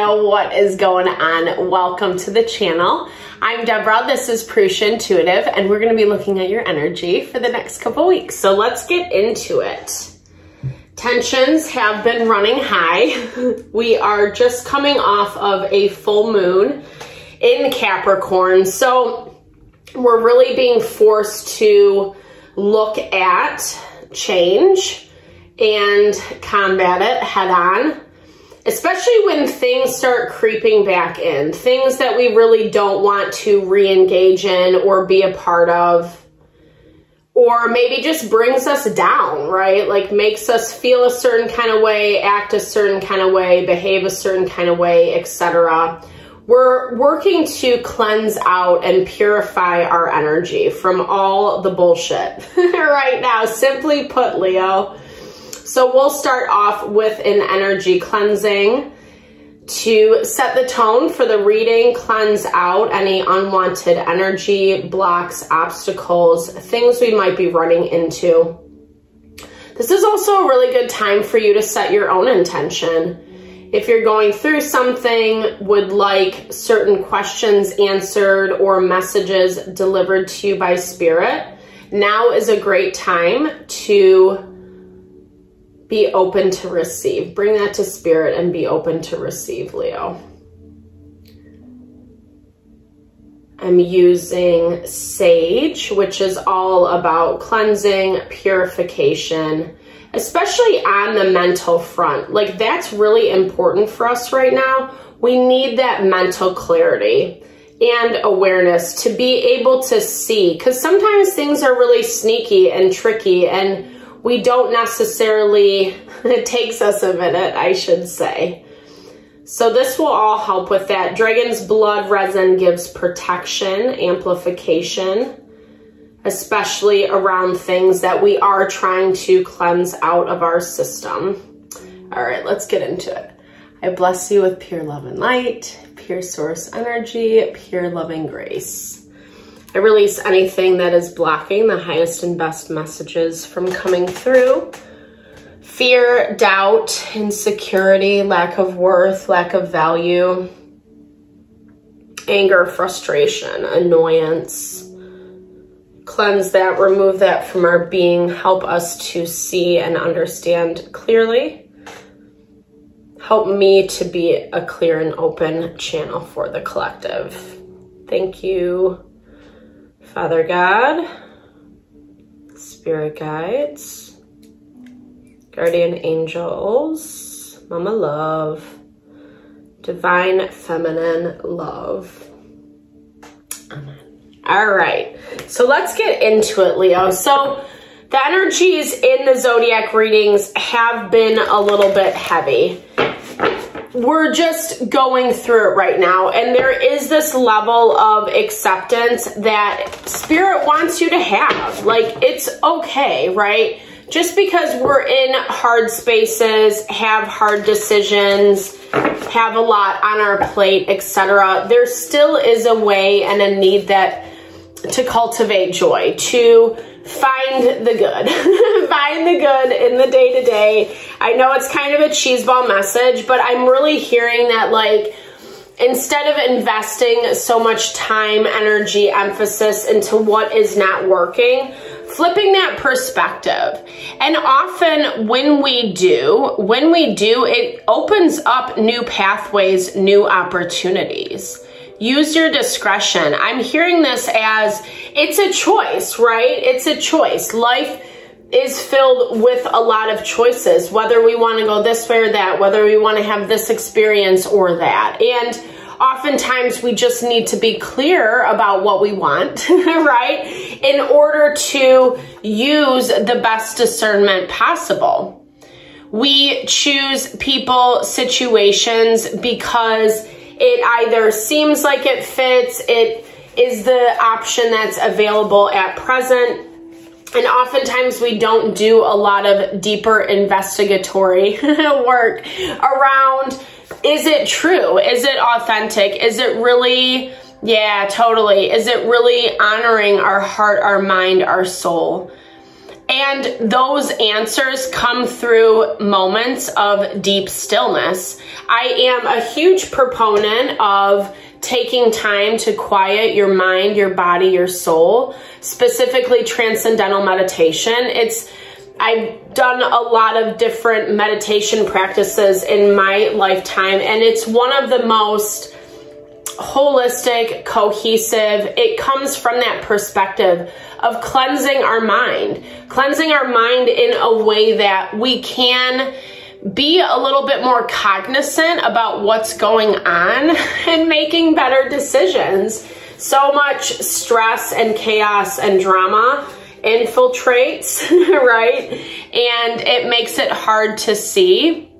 Leo, what is going on? Welcome to the channel. I'm Deborah, this is Purusha Intuitive, and we're going to be looking at your energy for the next couple weeks. So let's get into it. Tensions have been running high. We are just coming off of a full moon in Capricorn. So we're really being forced to look at change and combat it head on, especially when things start creeping back in, things that we really don't want to re-engage in or be a part of, or maybe just brings us down, right? Like makes us feel a certain kind of way, act a certain kind of way, behave a certain kind of way, etc. We're working to cleanse out and purify our energy from all the bullshit right now, simply put, Leo. So we'll start off with an energy cleansing to set the tone for the reading, cleanse out any unwanted energy, blocks, obstacles, things we might be running into. This is also a really good time for you to set your own intention. If you're going through something, would like certain questions answered or messages delivered to you by Spirit, now is a great time to be open to receive. Bring that to Spirit and be open to receive, Leo. I'm using sage, which is all about cleansing, purification, especially on the mental front. Like that's really important for us right now. We need that mental clarity and awareness to be able to see, because sometimes things are really sneaky and tricky and we don't necessarily, it takes us a minute, I should say. So this will all help with that. Dragon's blood resin gives protection, amplification, especially around things that we are trying to cleanse out of our system. All right, let's get into it. I bless you with pure love and light, pure source energy, pure loving grace. I release anything that is blocking the highest and best messages from coming through. Fear, doubt, insecurity, lack of worth, lack of value, anger, frustration, annoyance. Cleanse that, remove that from our being. Help us to see and understand clearly. Help me to be a clear and open channel for the collective. Thank you, Father God, Spirit guides, guardian angels, Mama Love, divine feminine love. Amen. All right, so let's get into it, Leo. So the energies in the zodiac readings have been a little bit heavy. We're just going through it right now, and there is this level of acceptance that Spirit wants you to have. Like, it's okay, right? Just because we're in hard spaces, have hard decisions, have a lot on our plate, etc., there still is a way and a need that to cultivate joy, to find the good, find the good in the day-to-day. I know it's kind of a cheeseball message, but I'm really hearing that, like, instead of investing so much time, energy, emphasis into what is not working, flipping that perspective. And often when we do, it opens up new pathways, new opportunities. Use your discretion. I'm hearing this as it's a choice, right? It's a choice. Life is filled with a lot of choices, whether we want to go this way or that, whether we want to have this experience or that. And oftentimes we just need to be clear about what we want, right? In order to use the best discernment possible. We choose people, situations because it either seems like it fits, it is the option that's available at present, and oftentimes we don't do a lot of deeper investigatory work around, is it true? Is it authentic? Is it really, yeah, totally. Is it really honoring our heart, our mind, our soul? And those answers come through moments of deep stillness. I am a huge proponent of taking time to quiet your mind, your body, your soul, specifically transcendental meditation. I've done a lot of different meditation practices in my lifetime, and it's one of the most holistic, cohesive. It comes from that perspective of cleansing our mind in a way that we can be a little bit more cognizant about what's going on and making better decisions. So much stress and chaos and drama infiltrates, right? And it makes it hard to see.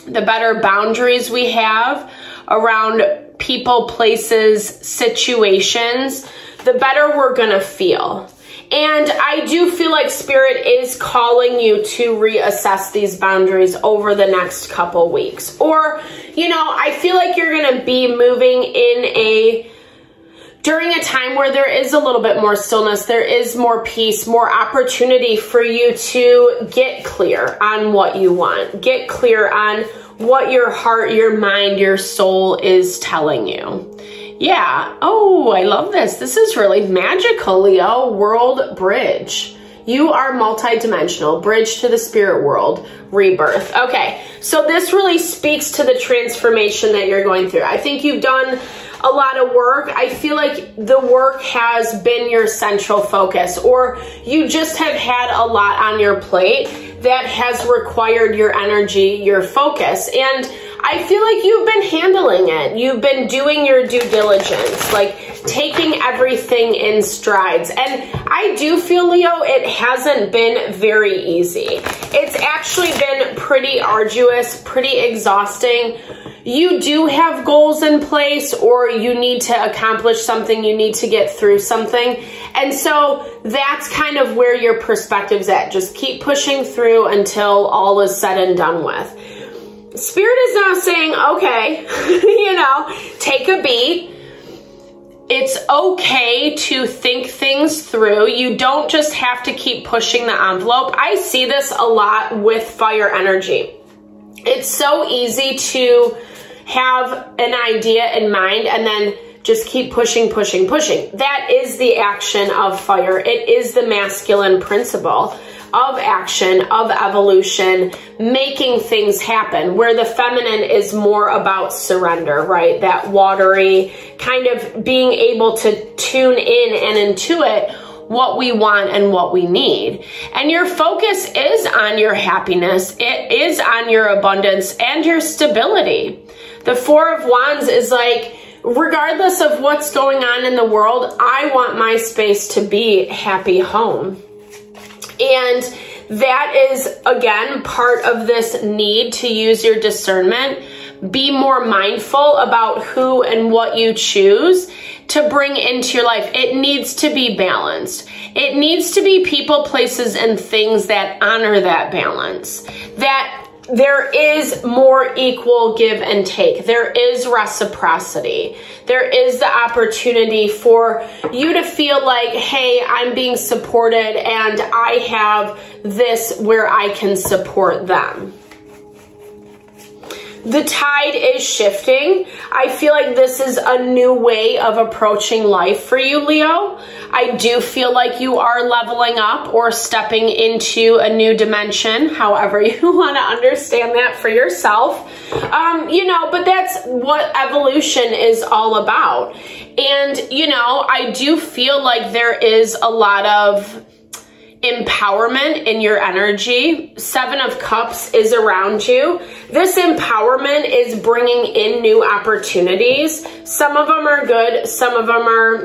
The better boundaries we have around people, places, situations, the better we're gonna feel. And I do feel like Spirit is calling you to reassess these boundaries over the next couple weeks. Or, you know, I feel like you're gonna be moving during a time where there is a little bit more stillness, there is more peace, more opportunity for you to get clear on what you want, get clear on what your heart, your mind, your soul is telling you. Yeah. Oh, I love this. This is really magical, Leo. World bridge. You are multidimensional. Bridge to the spirit world. Rebirth. Okay. So this really speaks to the transformation that you're going through. I think you've done a lot of work. I feel like the work has been your central focus, or you just have had a lot on your plate that has required your energy, your focus. And I feel like you've been handling it. You've been doing your due diligence, like taking everything in strides. And I do feel, Leo, it hasn't been very easy. It's actually been pretty arduous, pretty exhausting. You do have goals in place, or you need to accomplish something, you need to get through something. And so that's kind of where your perspective's at. Just keep pushing through until all is said and done with. Spirit is now saying, okay, you know, take a beat. It's okay to think things through. You don't just have to keep pushing the envelope. I see this a lot with fire energy. It's so easy to have an idea in mind and then just keep pushing, pushing, pushing. That is the action of fire. It is the masculine principle of action, of evolution, making things happen, where the feminine is more about surrender, right? That watery kind of being able to tune in and intuit what we want and what we need. And your focus is on your happiness. It is on your abundance and your stability. The Four of Wands is like, regardless of what's going on in the world, I want my space to be happy home. And that is, again, part of this need to use your discernment. Be more mindful about who and what you choose to bring into your life. It needs to be balanced. It needs to be people, places, and things that honor that balance. That there is more equal give and take. There is reciprocity. There is the opportunity for you to feel like, hey, I'm being supported and I have this where I can support them. The tide is shifting. I feel like this is a new way of approaching life for you, Leo. I do feel like you are leveling up or stepping into a new dimension, however you want to understand that for yourself. You know, but that's what evolution is all about. And, you know, I do feel like there is a lot of empowerment in your energy. Seven of Cups is around you. This empowerment is bringing in new opportunities. Some of them are good. Some of them are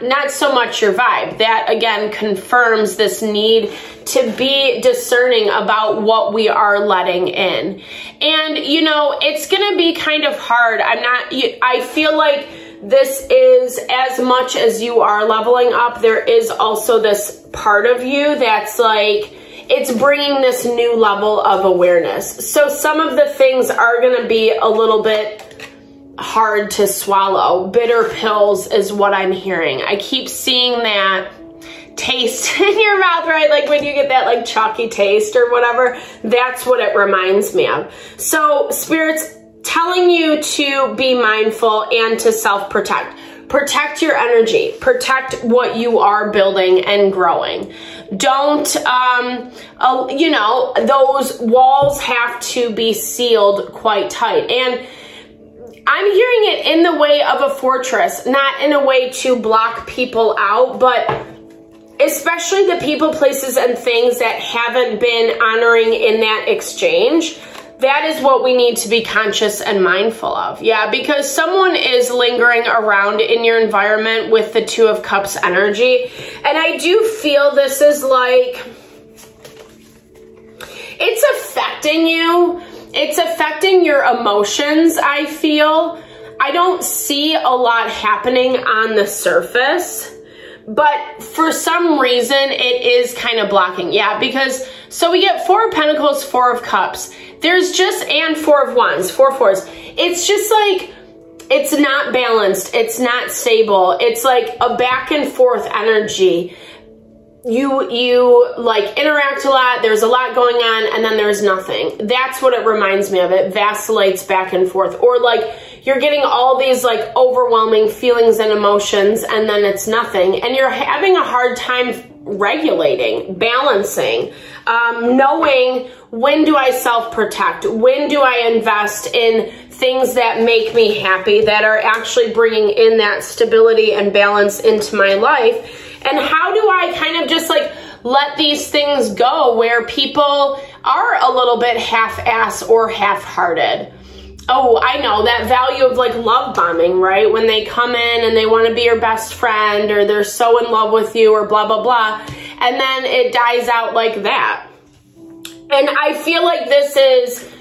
not so much your vibe. That again confirms this need to be discerning about what we are letting in. And you know, it's going to be kind of hard. I feel like this is, as much as you are leveling up, there is also this part of you that's like, it's bringing this new level of awareness. So some of the things are going to be a little bit hard to swallow. Bitter pills is what I'm hearing. I keep seeing that taste in your mouth, right? Like when you get that like chalky taste or whatever, that's what it reminds me of. So Spirit's telling you to be mindful and to self-protect. Protect your energy. Protect what you are building and growing. Don't, you know, those walls have to be sealed quite tight. And I'm hearing it in the way of a fortress, not in a way to block people out, but especially the people, places, and things that haven't been honoring in that exchange. That is what we need to be conscious and mindful of. Yeah, because someone is lingering around in your environment with the Two of Cups energy. And I do feel this is like, it's affecting you. It's affecting your emotions, I feel. I don't see a lot happening on the surface, but for some reason it is kind of blocking. Yeah, because, so we get Four of Pentacles, Four of Cups. There's just, and Four of Wands, Four Fours. It's just like, it's not balanced. It's not stable. It's like a back and forth energy. You like interact a lot. There's a lot going on, and then there's nothing. That's what it reminds me of. It vacillates back and forth. Or like you're getting all these like overwhelming feelings and emotions, and then it's nothing. And you're having a hard time regulating, balancing, knowing when do I self-protect? When do I invest in things that make me happy, that are actually bringing in that stability and balance into my life? And how do I kind of just like let these things go where people are a little bit half-ass or half-hearted? Oh, I know that value of like love bombing, right? When they come in and they want to be your best friend, or they're so in love with you, or blah, blah, blah. And then it dies out like that. And I feel like this is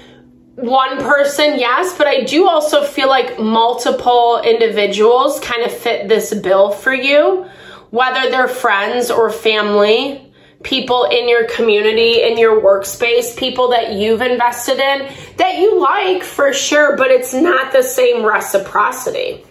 one person, yes, but I do also feel like multiple individuals kind of fit this bill for you, whether they're friends or family, people in your community, in your workspace, people that you've invested in, that you like for sure, but it's not the same reciprocity.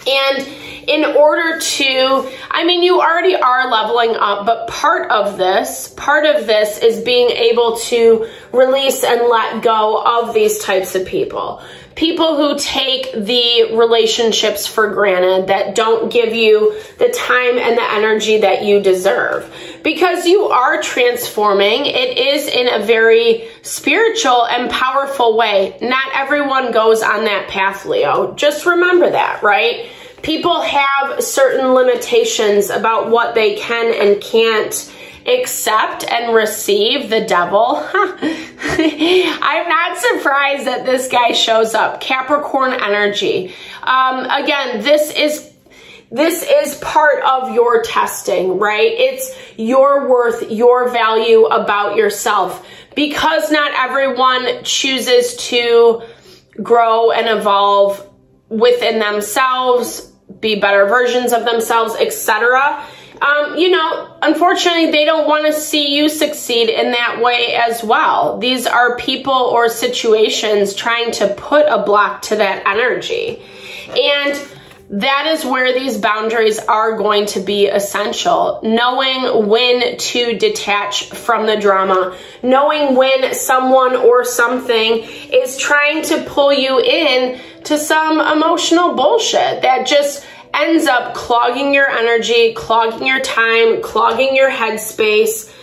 And in order to, I mean, you already are leveling up, but part of this is being able to release and let go of these types of people. People who take the relationships for granted, that don't give you the time and the energy that you deserve. Because you are transforming. It is in a very spiritual and powerful way. Not everyone goes on that path, Leo. Just remember that, right? People have certain limitations about what they can and can't accept and receive. The devil. I'm not surprised that this guy shows up. Capricorn energy. Again, this is part of your testing, right? It's your worth, your value about yourself. Because not everyone chooses to grow and evolve within themselves, be better versions of themselves, etc. You know, unfortunately, they don't want to see you succeed in that way as well. These are people or situations trying to put a block to that energy. And that is where these boundaries are going to be essential. Knowing when to detach from the drama. Knowing when someone or something is trying to pull you in to some emotional bullshit that just ends up clogging your energy, clogging your time, clogging your headspace.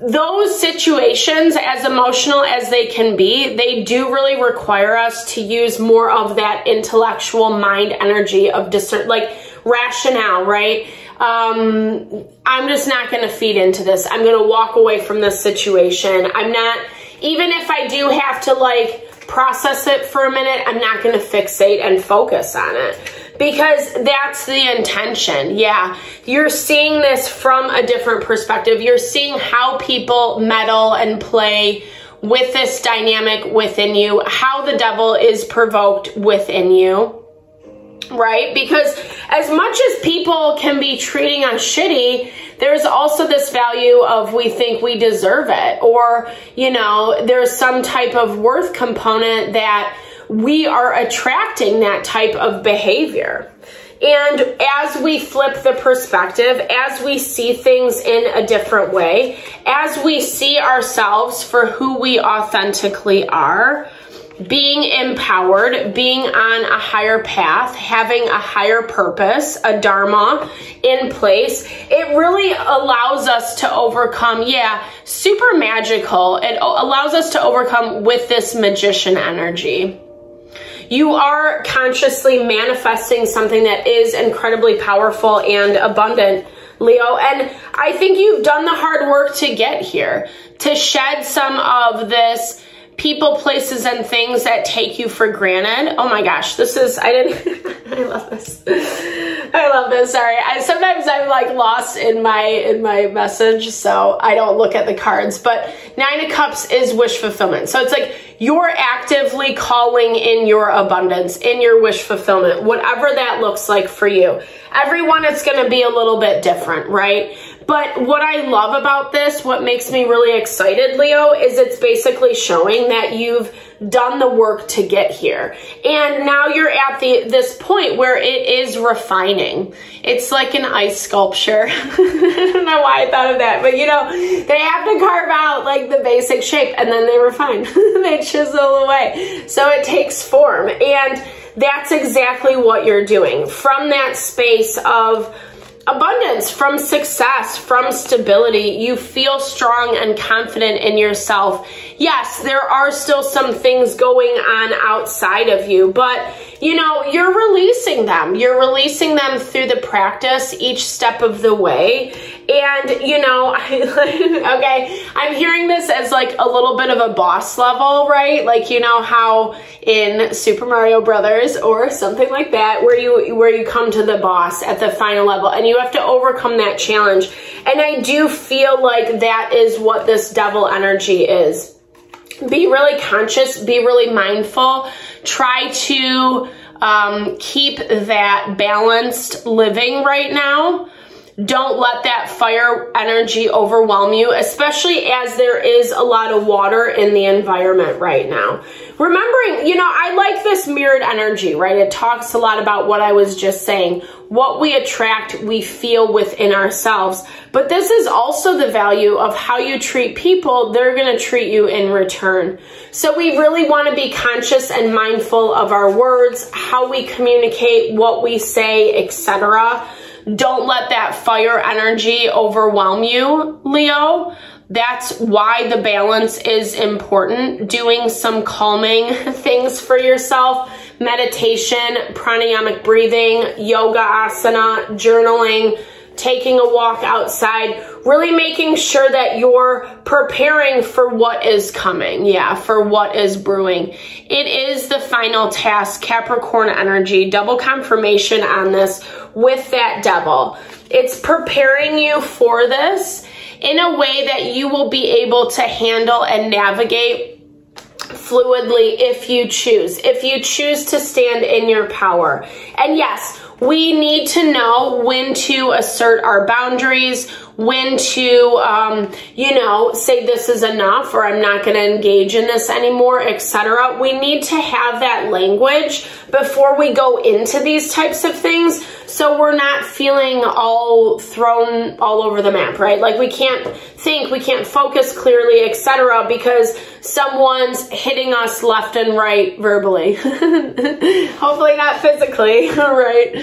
Those situations, as emotional as they can be, they do really require us to use more of that intellectual mind energy of discern, like rationale, right? I'm just not going to feed into this. I'm going to walk away from this situation. I'm not, even if I do have to like process it for a minute, I'm not going to fixate and focus on it. Because that's the intention. Yeah, you're seeing this from a different perspective. You're seeing how people meddle and play with this dynamic within you, how the devil is provoked within you, right? Because as much as people can be treating us shitty, there's also this value of we think we deserve it. Or, you know, there's some type of worth component that we are attracting that type of behavior. And as we flip the perspective, as we see things in a different way, as we see ourselves for who we authentically are, being empowered, being on a higher path, having a higher purpose, a dharma in place, it really allows us to overcome, super magical. It allows us to overcome with this magician energy. You are consciously manifesting something that is incredibly powerful and abundant, Leo. And I think you've done the hard work to get here, to shed some of this people, places, and things that take you for granted. Oh my gosh, I love this. I love this. Sorry. Sometimes I'm like lost in my message, so I don't look at the cards, but 9 of Cups is wish fulfillment. So it's like you're actively calling in your abundance, in your wish fulfillment, whatever that looks like for you. Everyone, it's going to be a little bit different, right? But what I love about this, what makes me really excited, Leo, is it's basically showing that you've done the work to get here. And now you're at this point where it is refining. It's like an ice sculpture. I don't know why I thought of that, but you know, they have to carve out like the basic shape and then they refine. They chisel away. So it takes form. And that's exactly what you're doing. From that space of abundance, from success, from stability, you feel strong and confident in yourself. Yes, there are still some things going on outside of you, but you know, you're releasing them. You're releasing them through the practice each step of the way. And you know, okay, I'm hearing this as like a little bit of a boss level, right? Like, you know how in Super Mario Brothers or something like that, where you come to the boss at the final level and you have to overcome that challenge. And I do feel like that is what this devil energy is. Be really conscious, be really mindful, try to keep that balanced living right now. Don't let that fire energy overwhelm you, especially as there is a lot of water in the environment right now. Remembering, you know, I like this mirrored energy, right? It talks a lot about what I was just saying. What we attract, we feel within ourselves. But this is also the value of how you treat people. They're going to treat you in return. So we really want to be conscious and mindful of our words, how we communicate, what we say, etc. Don't let that fire energy overwhelm you, Leo. That's why the balance is important. Doing some calming things for yourself, meditation, pranayamic breathing, yoga asana, journaling, taking a walk outside, really making sure that you're preparing for what is coming. Yeah, for what is brewing. It is the final task, Capricorn energy, double confirmation on this with that devil. It's preparing you for this in a way that you will be able to handle and navigate fluidly if you choose to stand in your power. And yes, we need to know when to assert our boundaries, when to, you know, say this is enough or I'm not going to engage in this anymore, etc. We need to have that language before we go into these types of things, so we're not feeling all thrown all over the map, right? Like we can't think, we can't focus clearly, etc. because someone's hitting us left and right verbally. Hopefully not physically, right?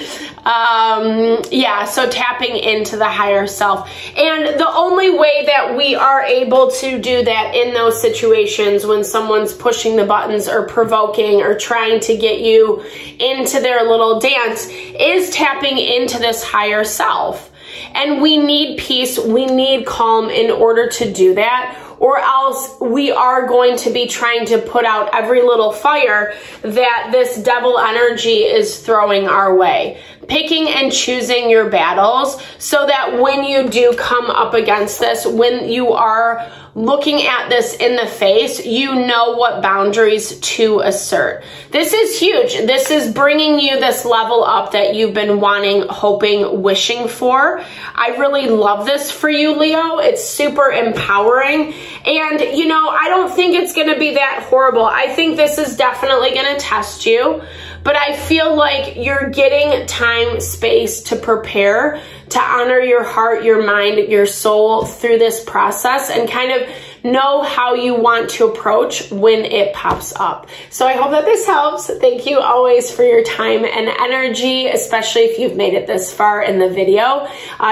Yeah, so tapping into the higher self. And the only way that we are able to do that in those situations when someone's pushing the buttons or provoking or trying to get you into their little dance is tapping into this higher self. And we need peace, we need calm in order to do that, or else we are going to be trying to put out every little fire that this devil energy is throwing our way. Picking and choosing your battles so that when you do come up against this, when you are looking at this in the face, you know what boundaries to assert. This is huge. This is bringing you this level up that you've been wanting, hoping, wishing for. I really love this for you, Leo. It's super empowering. And, you know, I don't think it's going to be that horrible. I think this is definitely going to test you. but I feel like you're getting time, space to prepare, to honor your heart, your mind, your soul through this process, and kind of know how you want to approach when it pops up. So I hope that this helps. Thank you always for your time and energy, especially if you've made it this far in the video.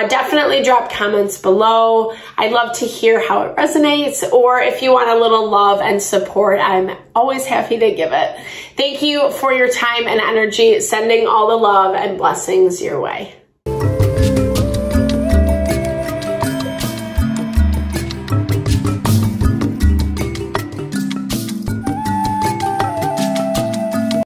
Definitely drop comments below. I'd love to hear how it resonates, or if you want a little love and support, I'm always happy to give it. Thank you for your time and energy, sending all the love and blessings your way.